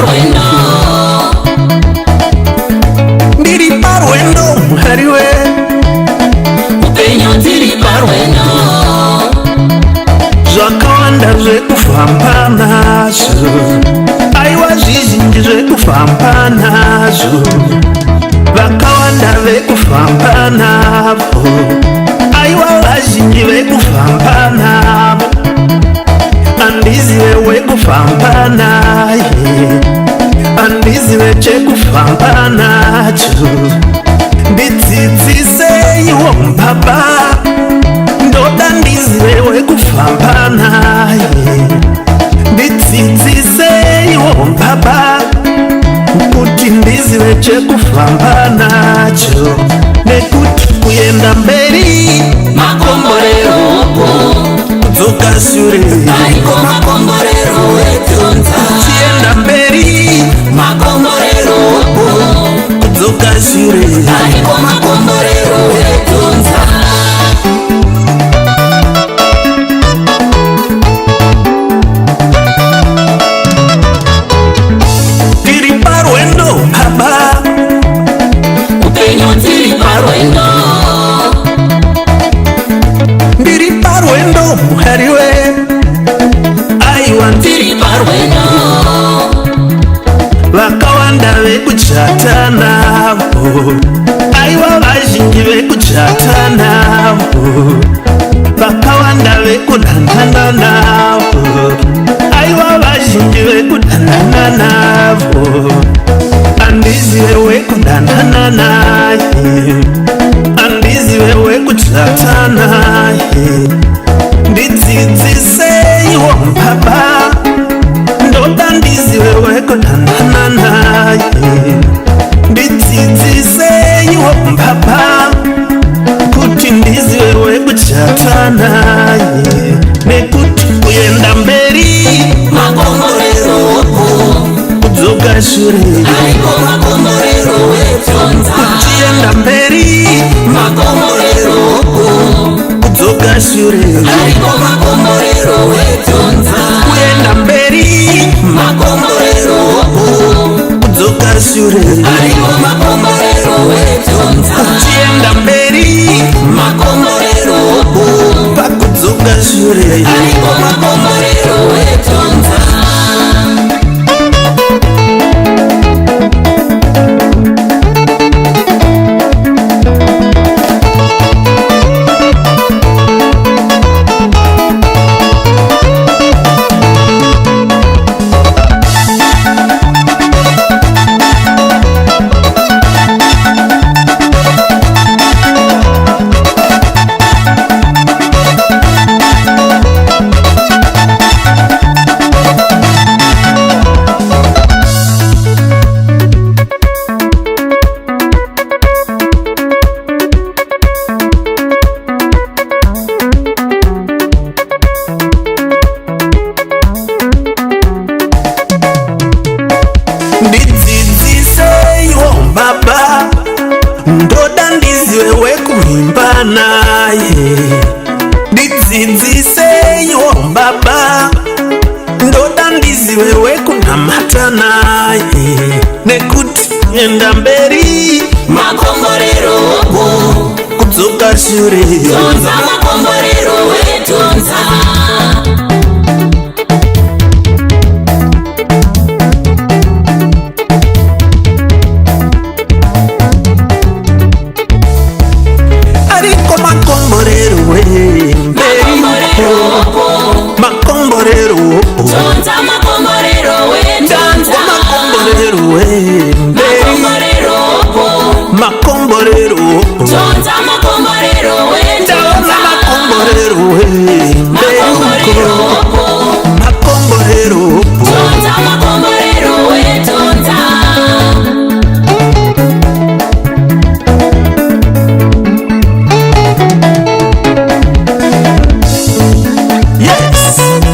parwendo, ndiri parwendo muhariwe, upenyu tiri parwendo, zvakawanda zvekufamba nazvo, aiwa zvizhinji zvekufamba nazvo, vakawanda vekufamba navo, aiwa vazhinji vekufamba navo, andizive wekufamba naye, andizive chekufamba nacho, ndidzidziseiwo baba, ndoda ndizive wekufamba naye, ndidzidziseiwo baba, kuti ndizive chekufamba nacho, nekuti kuenda mberi makomborero upo, kudzoka shure aiko makomborero wetunza, kuchienda mberi makomborero upo, kudzoka shure aiko makomborero wetunza. tiri parwendo baba, Upenyu tiri parwendo, ndiri parwendo muhariwe, aiwa tiri parwendo, vakawanda vekuchata navo, aiwa vazhinji vekuchata navo, vakawanda vekudanana navo, aiwa vazhinji vekudanana navo, andizive wekudanana naye, andizive wekuchata naye, ndidzidziseiwo baba, ndoda ndizive wekudanana naye, ndidzidziseiwo baba, kuti ndizive wekuchata naye, nekuti kuenda mberi makomborero upo, kudzoka shure, aiko makomborero wetunza, kuchienda mberi makomborero upo, kudzoka shure, aiko makomborero wetunza, kuenda mberi makomborero upo, kudzoka shure, aiko makomborero wetunza, kuchienda mberi makomborero upo, pakudzoka shure, aiko makomborero wetunza. ndidzidziseiwo baba, ndoda ndizive wekuimba naye, ndidzidziseiwo baba, ndoda ndizive wekunamata naye, nekuti kuenda mberi Makomborero upo, kudzoka shure, tunza makomborero wetunza. ariko makomborero mberi, Makomborero upo, makomborero tunza makomborero wetunza. makomborero mberi, Makomborero upo, makomborero tunza makomborero wetunza. makomborero Makomborero upo, makomborero tunza makomborero wetunza. yes.